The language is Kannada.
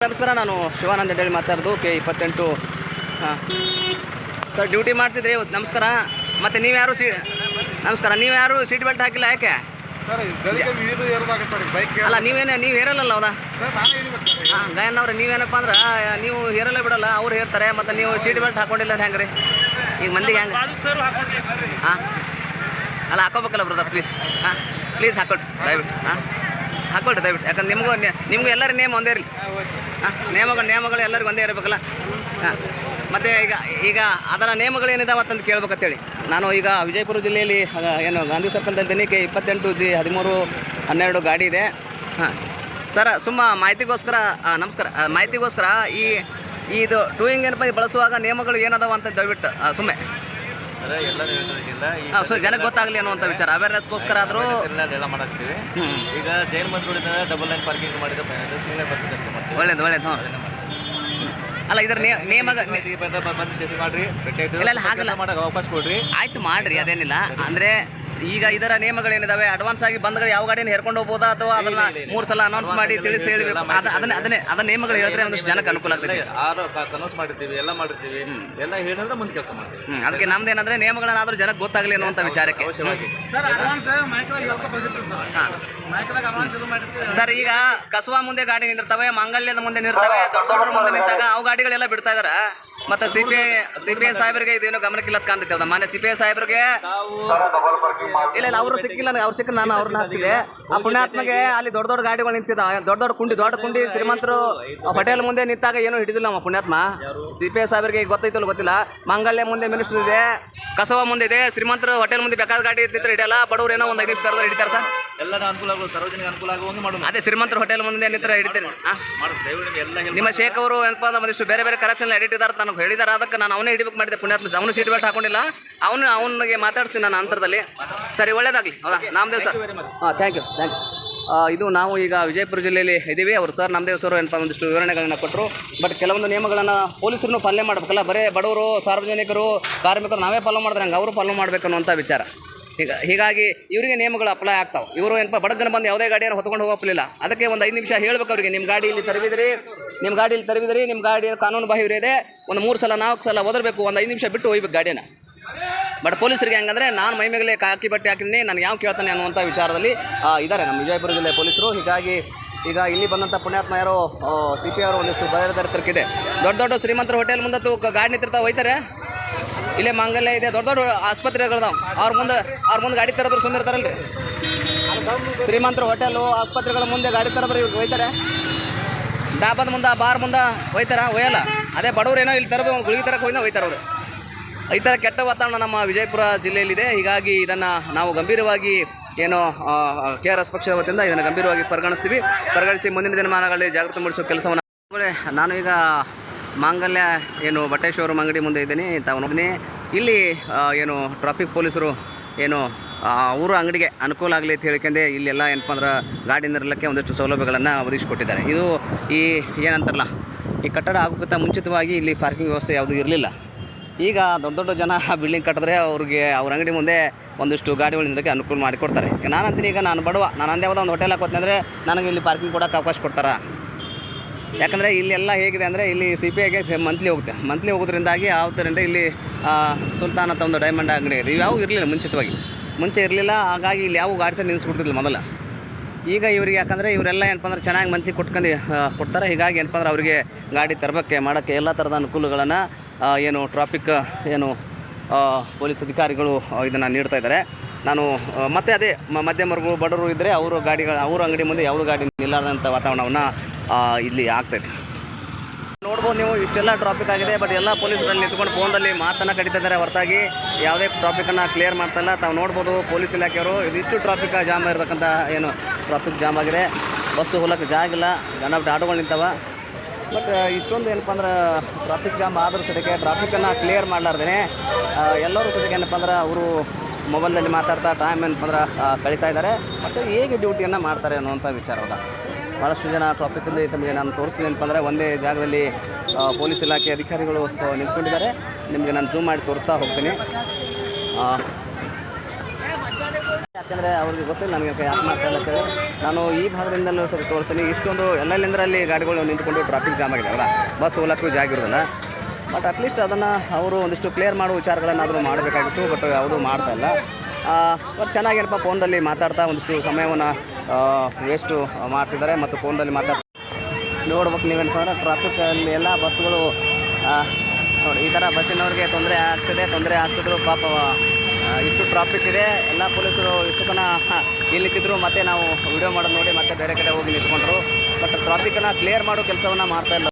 ನಮಸ್ಕಾರ, ನಾನು ಶಿವಾನಂದ್ ಹೇಳಿ ಮಾತಾಡೋದು K28. ಹಾಂ ಸರ್, ಡ್ಯೂಟಿ ಮಾಡ್ತಿದ್ರಿ ಇವತ್ತು. ನಮಸ್ಕಾರ. ಮತ್ತು ನೀವು ಯಾರು ನಮಸ್ಕಾರ, ನೀವು ಯಾರು ಸೀಟ್ ಬೆಲ್ಟ್ ಹಾಕಿಲ್ಲ, ಯಾಕೆ? ಅಲ್ಲ, ನೀವು ಹೇರಲ್ಲ ಹೌದಾ? ಹಾಂ, ಗಾಯನವ್ರೆ, ನೀವೇನಪ್ಪ ಅಂದ್ರೆ ನೀವು ಹೇರಲ್ಲ ಬಿಡಲ್ಲ, ಅವ್ರು ಹೇರ್ತಾರೆ. ಮತ್ತು ನೀವು ಸೀಟ್ ಬೆಲ್ಟ್ ಹಾಕೊಂಡಿಲ್ಲ ಹೆಂಗೆ ರೀ? ಈಗ ಮಂದಿಗೆ ಹೆಂಗೆ? ಹಾಂ, ಅಲ್ಲ ಹಾಕೋಬೇಕಲ್ಲ ಬ್ರದರ್, ಪ್ಲೀಸ್. ಹಾಂ, ಪ್ಲೀಸ್ ಹಾಕೊಳ್ರಿ ದಯವಿಟ್ಟು. ಹಾಂ, ಹಾಕೊಳ್ರಿ ದಯವಿಟ್ಟು. ಯಾಕಂದ್ರೆ ನಿಮಗೂ ಎಲ್ಲರೂ ನೇಮ್ ಒಂದೇ ಇರಲಿ. ಹಾಂ, ನೇಮಗಳು ಎಲ್ಲರಿಗೂ ಒಂದೇ ಇರಬೇಕಲ್ಲ. ಹಾಂ, ಮತ್ತು ಈಗ ಅದರ ನೇಮಗಳು ಏನಿದಾವೆ ಅಂತ ಕೇಳ್ಬೇಕಂತೇಳಿ ನಾನು ಈಗ ವಿಜಯಪುರ ಜಿಲ್ಲೆಯಲ್ಲಿ ಏನು ಗಾಂಧಿ ಸರ್ಕಲ್ದಲ್ಲಿದ್ದೀನಿ. K28G1312 ಗಾಡಿ ಇದೆ. ಹಾಂ ಸರ್, ಮಾಹಿತಿಗೋಸ್ಕರ ನಮಸ್ಕಾರ. ಮಾಹಿತಿಗೋಸ್ಕರ ಇದು ಟೂಯಿಂಗ್ ಏನಪ್ಪ ಬಳಸುವಾಗ ನೇಮಗಳು ಏನದಾವ ಅಂತ ದಯವಿಟ್ಟು ಸುಮ್ಮನೆ ಜನಕ್ಕೆ ಗೊತ್ತಾಗಲಿ ಅನ್ನುವಂಥ ವಿಚಾರ, ಅವೇರ್ನೆಸ್ಗೋಸ್ಕರ ಆದರೂ ಎಲ್ಲ ಮಾಡಾಕ್ತೀವಿ. ಈಗ ಜೈನ್ ಬಂದ್ಬಿಡಿದ ಡಬಲ್ ಲೈನ್ ಪಾರ್ಕಿಂಗ್ ಮಾಡಿದ ಒಳ್ಳೇದು. ಹ್ಞೂ, ಅಲ್ಲ ಇದರ ನೇಮಗಳು ಬಂದು ಟೆಸ್ಟ್ ಮಾಡಿರಿ, ಹಾಗೆಲ್ಲ ಮಾಡೋಕೆ ಅವಕಾಶ ಕೊಡ್ರಿ. ಆಯ್ತು, ಮಾಡಿರಿ, ಅದೇನಿಲ್ಲ. ಅಂದರೆ ಈಗ ಇದರ ನೇಮಗಳೇನಿದಾವೆ, ಅಡ್ವಾನ್ಸ್ ಆಗಿ ಬಂದ್ಗಳು ಯಾವ ಗಾಡಿನ ಹೇರ್ಕೊಂಡು ಹೋಗ್ಬೋದಾ, ಅಥವಾ ಅದನ್ನ 3 ಸಲ ಅನೌನ್ಸ್ ಮಾಡಿ ತಿಳಿಸಿ ಹೇಳಬೇಕು? ಅದನ್ನ ನೇಮಗಳು ಹೇಳಿದ್ರೆ ಒಂದಷ್ಟು ಜನಕ್ಕೆ ಅನುಕೂಲ ಆಗ್ತದೆ. ಅನೌನ್ಸ್ ಮಾಡಿರ್ತೀವಿ, ಎಲ್ಲ ಮಾಡಿರ್ತೀವಿ, ಎಲ್ಲ ಹೇಳಿದ್ರೆ ಮುಂದೆ ಕೆಲಸ ಮಾಡ್ತೀವಿ. ಅದಕ್ಕೆ ನಮ್ದೇನಂದ್ರೆ ನೇಮಗಳನ್ನಾದ್ರೂ ಜನಕ್ಕೆ ಗೊತ್ತಾಗಲಿ ಅನ್ನುವಂಥ ವಿಚಾರಕ್ಕೆ. ಸರ್, ಈಗ ಕಸವಾ ಮುಂದೆ ಗಾಡಿ ನಿಂತಿರ್ತವೆ, ಮಾಂಗಲ್ಯದ ಮುಂದೆ ನಿರ್ತವೆ, ದೊಡ್ಡ ಮುಂದೆ ನಿಂತಾಗ ಅವು ಗಾಡಿಗಳೆಲ್ಲ ಬಿಡ್ತಾ ಇದಾರೆ. ಮತ್ತೆ ಸಿಪಿಐ ಸಾಹೇಬರಿಗೆ ಇದೇನು ಗಮನಕ್ಕಿಲ್ಲ ಕಾಣ್ತೈತೆ. ಹೌದಾ? ಮಾನ್ಯ ಸಿಪಿಐ ಸಾಹೇಬ್ರಿಗೆ ಇಲ್ಲ, ಅವರು ಸಿಕ್ಕಿಲ್ಲ. ಅವ್ರು ಸಿಕ್ಕ ನಾನು ಅವ್ರನ್ನ ಹಾಕಿದೆ. ಆ ಪುಣ್ಯಾತ್ಮಗೆ ಅಲ್ಲಿ ದೊಡ್ಡ ಗಾಡಿಗಳು ನಿಂತಿದ್ದ, ದೊಡ್ಡ ಕುಂಡಿ ಶ್ರೀಮಂತರು ಹೋಟೆಲ್ ಮುಂದೆ ನಿಂತಾಗ ಏನೂ ಹಿಡಿದಿಲ್ಲ ನಮ್ಮ ಪುಣ್ಯಾತ್ಮ. ಸಿಪಿಐ ಸಾಹೇಬರಿಗೆ ಗೊತ್ತೈತಲ್ಲ ಗೊತ್ತಿಲ್ಲ. ಮಾಂಗಲ್ಯ ಮುಂದೆ ಮಿನಿಸ್ಟರ್ ಇದೆ, ಕಸವ ಮುಂದೆ ಇದೆ, ಶ್ರೀಮಂತರು ಹೋಟೆಲ್ ಮುಂದೆ ಬೇಕಾದ ಗಾಡಿ ನಿಂತರೆ ಹಿಡಿಯಲ್ಲ, ಬಡವರು ಏನೋ ಒಂದು 5 ನಿಮಿಷ ತರದಲ್ಲಿ ಹಿಡಿತಾರೆ ಸರ್. ಎಲ್ಲ ಅನುಕೂಲ ಆಗೋದು, ಸಾರ್ವಜನಿಕ ಅನುಕೂಲ ಆಗುವಂಗೆ ಮಾಡೋದು. ಅದೇ ಶ್ರೀಮಂತರು ಹೋಟೆಲ್ ಮುಂದೆ ನಿಂತರೆ ಹಿಡಿತೇನೆ. ನಿಮ್ಮ ಶೇಖ್ ಅವರು ಏನಪ್ಪ ಅಂದ್ರೆ ಒಂದಿಷ್ಟು ಬೇರೆ ಕರಪ್ಷನ್ ಎಡಿಟ್ ಇದ್ದಾರೆ ನನಗೆ ಹೇಳಿದಾರೆ. ಅದಕ್ಕೆ ನಾನು ಅವನೇ ಹಿಡಿಬೇಕು ಮಾಡಿದೆ. ಪುಣ್ಯಾತ್ಮ ಅವನು ಸೀಟ್ ಬೆಲ್ಟ್ ಹಾಕೊಂಡಿಲ್ಲ. ಅವನಿಗೆ ಮಾತಾಡ್ತೀನಿ ನಾನು ಅಂತರದಲ್ಲಿ. ಸರಿ, ಒಳ್ಳೇದಾಗಲಿ. ಹೌದಾ? ನಾಮದೇವ್ ಸರ್. ಹಾಂ, ಥ್ಯಾಂಕ್ ಯು. ಇದು ನಾವು ಈಗ ವಿಜಯಪುರ ಜಿಲ್ಲೆಯಲ್ಲಿ ಇದ್ದೀವಿ. ಅವರು ಸರ್ ನಾಮದೇವ್ ಸರ್ ಏನಪ್ಪ ಒಂದಿಷ್ಟು ವಿವರಣೆಗಳನ್ನ ಕೊಟ್ಟರು. ಬಟ್ ಕೆಲವೊಂದು ನಿಯಮಗಳನ್ನು ಪೊಲೀಸರು ಪಾಲನೆ ಮಾಡಬೇಕಲ್ಲ. ಬರೀ ಬಡವರು, ಸಾರ್ವಜನಿಕರು, ಕಾರ್ಮಿಕರು ನಾವೇ ಫಾಲೋ ಮಾಡಿದ್ರೆ ಹಂಗೆ ಅವರು ಫಾಲೋ ಮಾಡಬೇಕು ಅನ್ನುವಂಥ ವಿಚಾರ. ಹೀಗಾಗಿ ಇವರಿಗೆ ನಿಯಮಗಳು ಅಪ್ಲೈ ಆಗ್ತಾವೆ. ಇವರು ಏನಪ್ಪ ಬಡಗನ ಬಂದು ಯಾವುದೇ ಗಾಡಿಯನ್ನು ಹೊತ್ಕೊಂಡು ಹೋಗೋಪ್ಪಲಿಲ್ಲ. ಅದಕ್ಕೆ ಒಂದು 5 ನಿಮಿಷ ಹೇಳ್ಬೇಕು ಅವರಿಗೆ, ನಿಮ್ಮ ಗಾಡಿ ಇಲ್ಲಿ ತರವಿದ್ರಿ, ನಿಮ್ಮ ಗಾಡಿ ಕಾನೂನು ಬಾಹಿರ ಇದೆ, ಒಂದು 3 ಸಲ 4 ಸಲ ಒದರಬೇಕು, ಒಂದು 5 ನಿಮಿಷ ಬಿಟ್ಟು ಹೋಗ್ಬೇಕು ಗಾಡಿನ. ಬಟ್ ಪೊಲೀಸರಿಗೆ ಹೆಂಗಂದರೆ ನಾನು ಮೈ ಮೇಲೆ ಕಾಕಿ ಬಟ್ಟೆ ಹಾಕಿದ್ದೀನಿ, ನಾನು ಯಾವ ಕೇಳ್ತಾನೆ ಅನ್ನುವಂಥ ವಿಚಾರದಲ್ಲಿ ಇದ್ದಾರೆ ನಮ್ಮ ವಿಜಯಪುರ ಜಿಲ್ಲೆ ಪೊಲೀಸರು. ಹೀಗಾಗಿ ಈಗ ಇಲ್ಲಿ ಬಂದಂಥ ಪುಣ್ಯಾತ್ಮ ಯಾರೋ CP ಅವರು ಒಂದಿಷ್ಟು ತರಕಿದೆ. ದೊಡ್ಡ ಶ್ರೀಮಂತರ ಹೋಟೆಲ್ ಮುಂದೆ ಗಾಡಿ ನಿಂತಿರ್ತಾವೆ, ಹೋಯ್ತಾರೆ. ಇಲ್ಲೇ ಮಾಂಗಲ್ಯ ಇದೆ, ದೊಡ್ಡ ಆಸ್ಪತ್ರೆಗಳದಾವೆ. ಅವ್ರ ಮುಂದೆ ಗಾಡಿ ತರೋದ್ರು ಸುಮ್ಮನೆ ಇರ್ತಾರಲ್ರಿ. ಶ್ರೀಮಂತರ ಹೋಟೆಲು, ಆಸ್ಪತ್ರೆಗಳ ಮುಂದೆ ಗಾಡಿ ತರೋದ್ರು ಇವ್ರಿಗೆ ಹೋಯ್ತಾರೆ. ಡಾಬಾದ ಮುಂದೆ, ಬಾರ್ ಮುಂದೆ ಹೋಯಲ್ಲ. ಅದೇ ಬಡವ್ರು ಏನೋ ಇಲ್ಲಿ ತರಬೇಕು, ಗುಳಿಗೆ ತರಕ್ಕೆ ಹೋಯ್ತಾರೆ ಅವರು. ಈ ಥರ ಕೆಟ್ಟ ವಾತಾವರಣ ನಮ್ಮ ವಿಜಯಪುರ ಜಿಲ್ಲೆಯಲ್ಲಿದೆ. ಹೀಗಾಗಿ ಇದನ್ನು ನಾವು ಗಂಭೀರವಾಗಿ KRS ಪಕ್ಷದ ವತಿಯಿಂದ ಇದನ್ನು ಗಂಭೀರವಾಗಿ ಪರಿಗಣಿಸಿ ಮುಂದಿನ ದಿನಮಾನಗಳಲ್ಲಿ ಜಾಗೃತಿ ಮೂಡಿಸುವ ಕೆಲಸವನ್ನು. ನಾನು ಈಗ ಮಾಂಗಲ್ಯ ಬಟ್ಟೆ ಶೋರೂಮ್ ಅಂಗಡಿ ಮುಂದೆ ಇದ್ದೀನಿ. ತಾವು ಇಲ್ಲಿ ಟ್ರಾಫಿಕ್ ಪೊಲೀಸರು ಅವರು ಅಂಗಡಿಗೆ ಅನುಕೂಲ ಆಗಲಿ ಅಂತ ಹೇಳ್ಕೊಂಡೆ ಇಲ್ಲೆಲ್ಲ ಏನಪ್ಪ ಅಂದ್ರೆ ಗಾಡಿ ನಿಲ್ಲಕ್ಕೆ ಒಂದಷ್ಟು ಸೌಲಭ್ಯಗಳನ್ನು ಒದಗಿಸಿಕೊಟ್ಟಿದ್ದಾರೆ. ಇದು ಏನಂತಾರಲ್ಲ, ಈ ಕಟ್ಟಡ ಆಗೋಕ್ಕಿಂತ ಮುಂಚಿತವಾಗಿ ಇಲ್ಲಿ ಪಾರ್ಕಿಂಗ್ ವ್ಯವಸ್ಥೆ ಯಾವುದೂ ಇರಲಿಲ್ಲ. ಈಗ ದೊಡ್ಡ ಜನ ಬಿಲ್ಡಿಂಗ್ ಕಟ್ಟಿದ್ರೆ ಅವ್ರ ಅಂಗಡಿ ಮುಂದೆ ಒಂದಿಷ್ಟು ಗಾಡಿಗಳು ನಿಲ್ಲಕ್ಕೆ ಅನುಕೂಲ ಮಾಡಿಕೊಡ್ತಾರೆ. ನಾನಂತೀನಿ, ಈಗ ನಾನು ಬಡವ, ನಾನು ಅಂದೇ ಯಾವುದೋ ಒಂದು ಹೋಟೆಲ್ ಹಾಕೋತೀನಿ ಅಂದರೆ ನನಗೆ ಇಲ್ಲಿ ಪಾರ್ಕಿಂಗ್ ಕೊಡೋಕ್ಕೆ ಅವಕಾಶ ಕೊಡ್ತಾರೆ. ಯಾಕಂದರೆ ಇಲ್ಲೆಲ್ಲ ಹೇಗಿದೆ ಅಂದರೆ ಇಲ್ಲಿ CPIಗೆ ಮಂತ್ಲಿ ಹೋಗೋದ್ರಿಂದಾಗಿ ಯಾವ್ದರಿಂದ ಇಲ್ಲಿ ಸುಲ್ತಾನ್ ಅಂತ ಒಂದು ಡೈಮಂಡ್ ಅಂಗಡಿ ಇದೆ. ಇವು ಯಾವ ಇರಲಿಲ್ಲ ಮುಂಚೆ ಇರಲಿಲ್ಲ. ಹಾಗಾಗಿ ಇಲ್ಲಿ ಯಾವ ಗಾಡಿ ಸಹ ನಿಲ್ಲಿಸ್ಬಿಡ್ತಿರ್ಲಿಲ್ಲ ಮೊದಲು. ಈಗ ಇವರಿಗೆ ಯಾಕಂದರೆ ಇವರೆಲ್ಲ ಏನಪ್ಪ ಅಂದ್ರೆ ಚೆನ್ನಾಗಿ ಮಂತ್ಲಿ ಕೊಡ್ತಾರೆ. ಹೀಗಾಗಿ ಏನಪ್ಪ ಅಂದ್ರೆ ಅವರಿಗೆ ಗಾಡಿ ತರಬೇಕೆ ಮಾಡೋಕ್ಕೆ ಎಲ್ಲ ಥರದ ಅನುಕೂಲಗಳನ್ನು ಟ್ರಾಫಿಕ್ ಪೊಲೀಸ್ ಅಧಿಕಾರಿಗಳು ಇದನ್ನು ನೀಡ್ತಾ ಇದ್ದಾರೆ. ನಾನು ಮತ್ತೆ ಅದೇ ಮಧ್ಯಮ ವರ್ಗಗಳು, ಬಡವರು ಇದ್ದರೆ ಅವ್ರ ಅಂಗಡಿ ಮುಂದೆ ಯಾವುದೂ ಗಾಡಿ ನಿಲ್ಲಾರ್ದಂಥ ವಾತಾವರಣವನ್ನು ಇಲ್ಲಿ ಆಗ್ತಾಯಿದೆ. ನೋಡ್ಬೋದು ನೀವು, ಇಷ್ಟೆಲ್ಲ ಟ್ರಾಫಿಕ್ ಆಗಿದೆ. ಬಟ್ ಎಲ್ಲ ಪೊಲೀಸರಲ್ಲಿ ನಿಂತ್ಕೊಂಡು ಫೋನ್ದಲ್ಲಿ ಮಾತನ್ನು ಕಡಿತಾ ಇದ್ದಾರೆ ಹೊರತಾಗಿ ಯಾವುದೇ ಟ್ರಾಫಿಕನ್ನು ಕ್ಲಿಯರ್ ಮಾಡ್ತಾಯಿಲ್ಲ. ತಾವು ನೋಡ್ಬೋದು ಪೊಲೀಸ್ ಇಲಾಖೆಯವರು ಇದಿಷ್ಟು ಟ್ರಾಫಿಕ್ ಜಾಮ್ ಇರತಕ್ಕಂಥ ಟ್ರಾಫಿಕ್ ಜಾಮ್ ಆಗಿದೆ. ಬಸ್ಸು ಹೋಗಕ್ಕೆ ಜಾಗಿಲ್ಲ, ಆಟೋಗಳು ನಿಂತವ. ಬಟ್ ಇಷ್ಟೊಂದು ಏನಪ್ಪ ಅಂದ್ರೆ ಟ್ರಾಫಿಕ್ ಜಾಮ್ ಆದರೂ ಸದ್ಯಕ್ಕೆ ಟ್ರಾಫಿಕನ್ನು ಕ್ಲಿಯರ್ ಮಾಡಲಾರ್ದೇ ಎಲ್ಲರೂ ಸದ್ಯಕ್ಕೆ ಏನಪ್ಪ ಅಂದ್ರೆ ಅವರು ಮೊಬೈಲ್ನಲ್ಲಿ ಮಾತಾಡ್ತಾ ಟೈಮ್ ಏನಪ್ಪ ಅಂದ್ರೆ ಕಳೀತಾ ಇದ್ದಾರೆ. ಮತ್ತು ಹೇಗೆ ಡ್ಯೂಟಿಯನ್ನು ಮಾಡ್ತಾರೆ ಅನ್ನುವಂಥ ವಿಚಾರವಲ್ಲ. ಭಾಳಷ್ಟು ಜನ ಟ್ರಾಫಿಕಲ್ಲಿ ತಮಗೆ ನಾನು ತೋರಿಸ್ತೀನಿ ಏನಪ್ಪ ಅಂದರೆ ಒಂದೇ ಜಾಗದಲ್ಲಿ ಪೊಲೀಸ್ ಇಲಾಖೆ ಅಧಿಕಾರಿಗಳು ನಿಂತ್ಕೊಂಡಿದ್ದಾರೆ. ನಿಮಗೆ ನಾನು ಜೂಮ್ ಮಾಡಿ ತೋರಿಸ್ತಾ ಹೋಗ್ತೀನಿ. ಯಾಕಂದರೆ ಅವ್ರಿಗೆ ಗೊತ್ತಿಲ್ಲ ನನಗೆ ಯಾಕೆ ಮಾಡ್ತಾ ಇಲ್ಲ ಅಂತೇಳಿ ನಾನು ಈ ಭಾಗದಿಂದಲೂ ಸರಿ ತೋರಿಸ್ತೀನಿ. ಇಷ್ಟೊಂದು ಎಲ್ಲೆಲ್ಲಿಂದರಲ್ಲಿ ಗಾಡಿಗಳು ನಿಂತ್ಕೊಂಡು ಟ್ರಾಫಿಕ್ ಜಾಮ್ ಆಗಿದೆ ಅಲ್ಲ, ಬಸ್ ಹೋಲಕ್ಕೂ ಜಾಗ ಇರೋದಿಲ್ಲ. ಬಟ್ ಅಟ್ಲೀಸ್ಟ್ ಅದನ್ನು ಅವರು ಒಂದಿಷ್ಟು ಕ್ಲಿಯರ್ ಮಾಡುವ ವಿಚಾರಗಳನ್ನಾದರೂ ಮಾಡಬೇಕಾಗಿತ್ತು. ಬಟ್ ಯಾವುದೂ ಮಾಡ್ತಾ ಇಲ್ಲ. ಬಟ್ ಚೆನ್ನಾಗೇನಪ್ಪ ಫೋನ್ದಲ್ಲಿ ಮಾತಾಡ್ತಾ ಒಂದಿಷ್ಟು ಸಮಯವನ್ನು ವೇಸ್ಟು ಮಾಡ್ತಿದ್ದಾರೆ ಮತ್ತು ಫೋನ್ದಲ್ಲಿ ನೋಡ್ಬೇಕು. ನೀವೇನಪ್ಪ ಅಂದ್ರೆ ಟ್ರಾಫಿಕಲ್ಲಿ ಎಲ್ಲ ಬಸ್ಸುಗಳು ನೋಡಿ ಈ ಥರ ಬಸ್ಸಿನವ್ರಿಗೆ ತೊಂದರೆ ಆಗ್ತಿದ್ರು ಪಾಪ. ಇಷ್ಟು ಟ್ರಾಫಿಕ್ ಇದೆ, ಎಲ್ಲ ಪೊಲೀಸರು ಇಷ್ಟು ಕನ ಇಲ್ಲಿ ನಿಂತಿದ್ರು. ಮತ್ತು ನಾವು ವಿಡಿಯೋ ಮಾಡೋದು ನೋಡಿ ಮತ್ತೆ ಬೇರೆ ಕಡೆ ಹೋಗಿ ನಿಂತ್ಕೊಂಡ್ರು. ಬಟ್ ಟ್ರಾಫಿಕನ್ನು ಕ್ಲಿಯರ್ ಮಾಡೋ ಕೆಲಸವನ್ನು ಮಾಡ್ತಾಯಿಲ್ಲ.